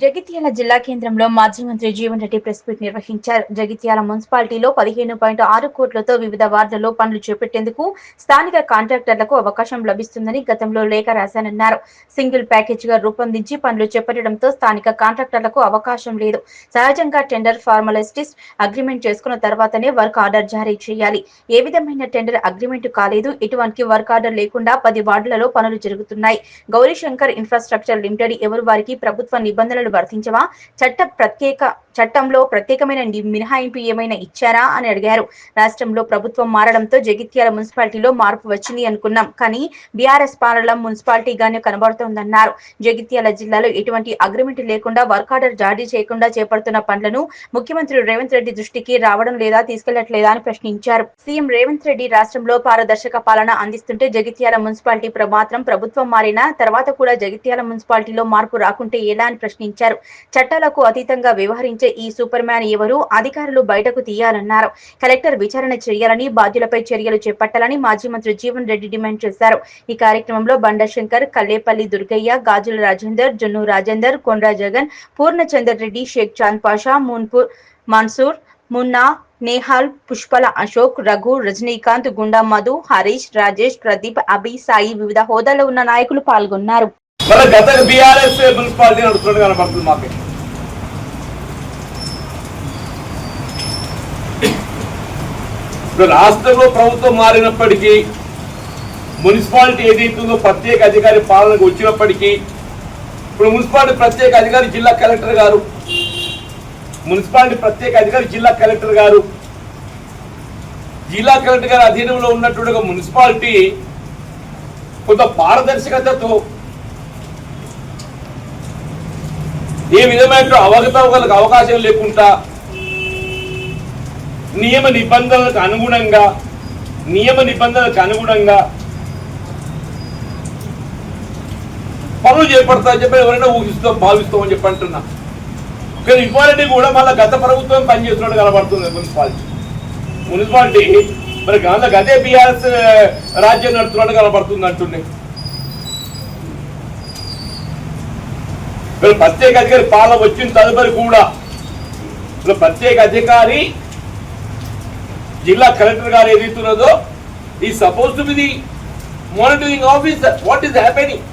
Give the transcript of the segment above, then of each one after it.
జగిత్యాల జిల్లా కేంద్రంలో మాజీ మంత్రి జీవన్ రెడ్డి ప్రెస్ మీట్ నిర్వహించారు. జగిత్యాల మున్సిపాలిటీలో 15.6 కోట్లతో వివిధ వార్డులలో పనులు చేపట్టేందుకు స్థానిక కాంట్రాక్టర్లకు అవకాశం లభిస్తుందని గతంలో లేఖ రాశానన్నారు. సింగిల్ ప్యాకేజ్ గా రూపొందించి పనులు చేపట్టడంతో స్థానిక కాంట్రాక్టర్లకు అవకాశం లేదు. సహజంగా టెండర్ ఫార్మాలిటీస్ అగ్రిమెంట్ చేసుకున్న తర్వాతనే వర్క్ ఆర్డర్ జారీ చేయాలి. ఏ విధమైన టెండర్ అగ్రిమెంట్ కాలేదు. ఇటువంటి వర్క్ ఆర్డర్ లేకుండా 10 వార్డులలో పనులు జరుగుతున్నాయి. గౌరీశంకర్ ఇన్ఫ్రాస్ట్రక్చర్ లిమిటెడ్ ఎవరు వారికి ప్రభుత్వ నిబంధనలు వర్తించవా? చట్టంలో ప్రత్యేకమైన మినహాయింపు ఏమైనా ఇచ్చారా అని అడిగారు. రాష్ట్రంలో ప్రభుత్వం మారడంతో జగిత్యాల మున్సిపాలిటీలో మార్పు వచ్చింది అనుకున్నాం, కానీ బీఆర్ఎస్ పాలనలో మున్సిపాలిటీగానే కనబడుతోందన్నారు. జగిత్యాల జిల్లాలో ఎటువంటి అగ్రిమెంట్ లేకుండా వర్క్ ఆర్డర్ జారీ చేయకుండా చేపడుతున్న పనులను ముఖ్యమంత్రి రేవంత్ రెడ్డి దృష్టికి రావడం లేదా, తీసుకెళ్లట్లేదా అని ప్రశ్నించారు. సీఎం రేవంత్ రెడ్డి రాష్ట్రంలో పారదర్శక పాలన అందిస్తుంటే జగిత్యాల మున్సిపాలిటీ మాత్రం ప్రభుత్వం మారిన తర్వాత కూడా జగిత్యాల మున్సిపాలిటీలో మార్పు రాకుంటే ఎలా అని ప్రశ్నించారు. చట్టాలకు అతీతంగా వ్యవహరించే ఈ సూపర్ మ్యాన్ ఎవరు? అధికారులు బయటకు తీయాలన్నారు. కలెక్టర్ విచారణ చేయాలని, బాధ్యులపై చర్యలు చేపట్టాలని మాజీ మంత్రి జీవన్ రెడ్డి డిమాండ్ చేశారు. ఈ కార్యక్రమంలో బండశంకర్, కల్లేపల్లి దుర్గయ్య, గాజుల రాజేందర్, జున్ను రాజేందర్, కొండ్రా జగన్, పూర్ణచందర్ రెడ్డి, షేక్ చాంద్ పాషా, మూన్పూర్ మన్సూర్, మున్నా, నేహాల్, పుష్పల అశోక్, రఘు, రజనీకాంత్, గుండా మధు, హరీష్, రాజేష్, ప్రదీప్, అభి, సాయి వివిధ హోదాలో ఉన్న నాయకులు పాల్గొన్నారు. రాష్ట్రంలో ప్రభుత్వం మారినప్పటికీ మున్సిపాలిటీ ఏదైతుందో ప్రత్యేక అధికారి పాలనకు వచ్చినప్పటికీ ఇప్పుడు మున్సిపాలిటీ ప్రత్యేక అధికారి జిల్లా కలెక్టర్ గారు, జిల్లా కలెక్టర్ గారి అధీనంలో ఉన్నటువంటి మున్సిపాలిటీ కొంత పారదర్శకతతో ఏ విధమైన అవకతవకలకు అవకాశం లేకుండా నియమ నిబంధనలకు అనుగుణంగా పనులు చేపడతారని చెప్పి ఎవరైనా భావిస్తామని చెప్పి అంటున్నా. కానీ మున్సిపాలిటీ కూడా మళ్ళీ గత ప్రభుత్వం పనిచేస్తున్నట్టు కనబడుతుంది. మున్సిపాలిటీ మరి గతే బీఆర్ఎస్ రాజ్యం నడుతున్నట్టు కనబడుతుంది అంటున్నాయి. ప్రత్యేక అధికారి పాలన వచ్చిన తదుపరి కూడా ప్రత్యేక అధికారి జిల్లా కలెక్టర్ గారు ఏదైతున్నదో ఈ suppose to be the monitoring officer. What is happening?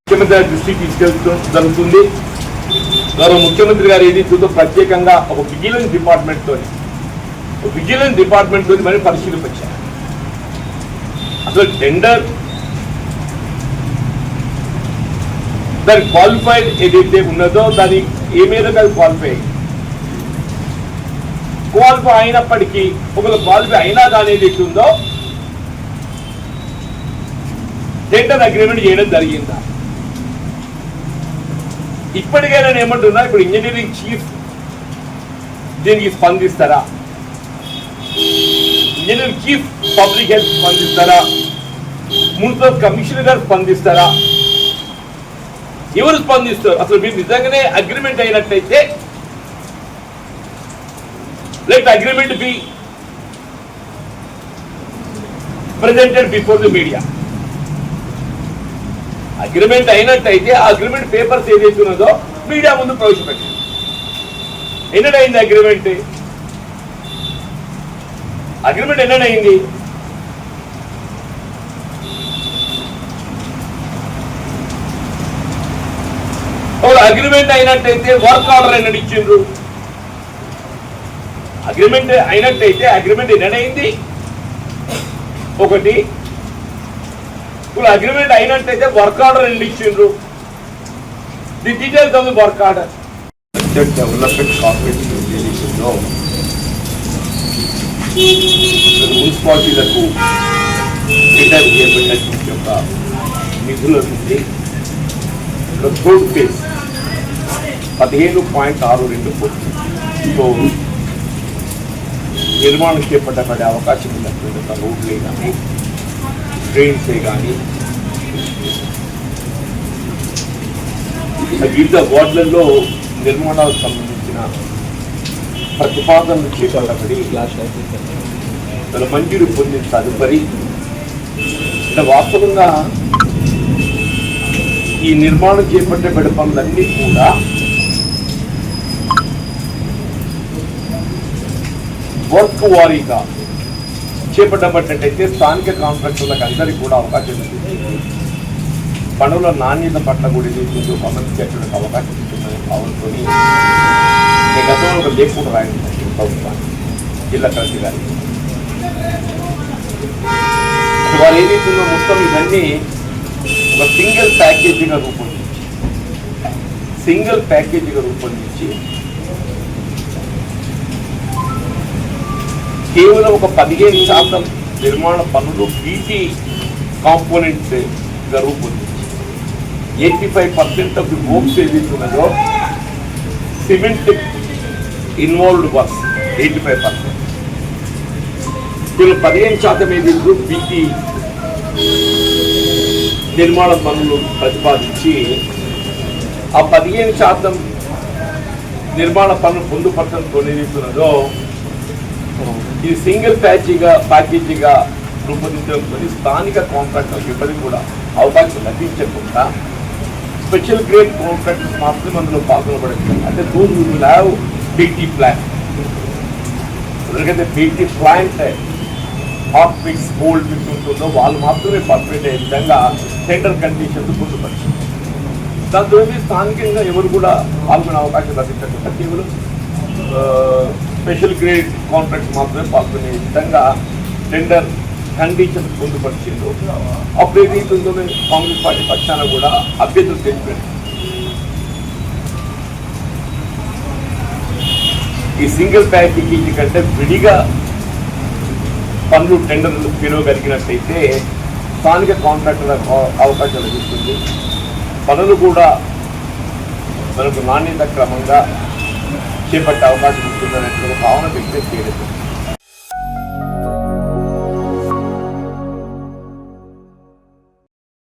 ముఖ్యమంత్రి దృష్టికి తీసుకెళ్తూ జరుగుతుంది. గౌరవ ముఖ్యమంత్రి గారు ఏదైతుందో ప్రత్యేకంగా ఒక విజిలెన్స్ డిపార్ట్మెంట్ తోని మరి పరిశీలించారు. అసలు టెండర్ దాని క్వాలిఫైడ్ ఏదైతే ఉన్నదో దాని ఏ మీదగా క్వాలిఫై అయినప్పటికీ ఒకవేళ క్వాలిఫై అయినా దాని ఏదైతే ఉందో టెండర్ అగ్రిమెంట్ చేయడం జరిగిందా? ఇప్పటికైనా నేను ఏమంటున్నా, ఇప్పుడు ఇంజనీరింగ్ చీఫ్ దీనికి స్పందిస్తారా? ఇంజనీరింగ్ చీఫ్ పబ్లిక్ హెల్త్ స్పందిస్తారా? మున్సిపల్ కమిషనర్ గారు స్పందిస్తారా? ఎవరు స్పందిస్తారు? అసలు మీరు నిజంగానే అగ్రిమెంట్ అయినట్టయితే let agreement be presented before the media. Agreement అయినట్టయితే ఆ అగ్రిమెంట్ పేపర్స్ ఏదైతే ఉన్నదో మీడియా ముందు ప్రవేశపెట్టింది. ఎన్నడైంది అగ్రిమెంట్ ఎన్నడైంది? అగ్రిమెంట్ అయినట్టయితే వర్క్ ఆర్డర్ ఎన్నడు ఇచ్చిండ్రు? అగ్రిమెంట్ అయినట్టయితే అగ్రిమెంట్ ఎన్నడైంది? ఒకటి. ఇప్పుడు అగ్రిమెంట్ అయినట్టయితే వర్క్ ఆర్డర్ ఎన్ని ఇచ్చిండ్రు? The details of the work order. Development corporation మున్సిపాలిటీలకు రిటైర్ చేయబడినటువంటి యొక్క నిధుల నుండి థర్డ్ ఫేజ్ 15.62 కోట్లు నిర్మాణం చేపట్టబడే అవకాశం ఉన్నటువంటి రోడ్లే కానీ ట్రైన్సే కానీ వివిధ వార్డులలో నిర్మాణాలకు సంబంధించిన ప్రతిపాదనలు చేపట్టబడి మంజూరు పొందిన తదుపరి వాస్తవంగా ఈ నిర్మాణం చేపట్టే పనులన్నీ కూడా వర్క్ వారీగా చేపట్టబట్టినట్టయితే స్థానిక కాంట్రాక్టర్లకు అందరికీ కూడా అవకాశం ఇస్తుంది. పనుల నాణ్యత పట్ల కూడా ఇది గమనించేటువంటి అవకాశం ఇస్తుందని భావంతో గతంలో ఒక లేఖ కూడా రాయడం ప్రభుత్వాన్ని జిల్లా కలెక్టర్ గారికి. వారు ఏదైతుందో మొత్తం ఇవన్నీ ఒక సింగిల్ ప్యాకేజీగా రూపొందించి కేవలం ఒక 15% నిర్మాణ పనులు బీటీ కాంపోనెంట్స్గా రూపొందించి 85% ఆఫ్ ది వర్క్స్ ఏదైతున్నదో సిమెంట్ ఇన్వాల్వ్డ్ వర్క్స్ 85%. వీళ్ళు 15% ఏదైతుందో బీటీ నిర్మాణ పనులు ప్రతిపాదించి ఆ 15% నిర్మాణ పనులు పొందుపరచడంతో ఏదైతున్నదో ఇది సింగిల్ ప్యాకేజీగా రూపొందించడంతో స్థానిక కాంట్రాక్టర్లకు ఇప్పటికీ కూడా అవకాశం లభించకుండా స్పెషల్ గ్రేడ్ కాంట్రాక్టర్స్ మాత్రమే అందులో పాల్గొనబడుతుంది. అంటే those who will have BT plan, ఎందుకంటే BT plant hot mix cold mix ఉంటుందో వాళ్ళు మాత్రమే పర్ఫెక్ట్ అయ్యే విధంగా టెండర్ కండిషన్స్ పొందుపరిచింది. దాంతో స్థానికంగా ఎవరు కూడా పాల్గొనే అవకాశం లభించకుండా కేవలం స్పెషల్ గ్రేడ్ కాంట్రాక్ట్స్ మాత్రమే పాల్గొనే విధంగా టెండర్ కండిషన్స్ పొందుపరిచిందో అప్పుడు ఏదైతుందో కాంగ్రెస్ పార్టీ పక్షాన కూడా అభ్యర్థులు తెలిపారు. ఈ సింగిల్ ప్యాకేజీ కంటే విడిగా పనులు టెండర్లు పిలవగలిగినట్టయితే స్థానిక కాంట్రాక్టర్లకు అవకాశం లభిస్తుంది. పనులు కూడా మనకు నాణ్యత క్రమంగా చేపట్టే అవకాశం ఉంటుందనేటువంటి భావన వ్యక్తం చేయలేదు.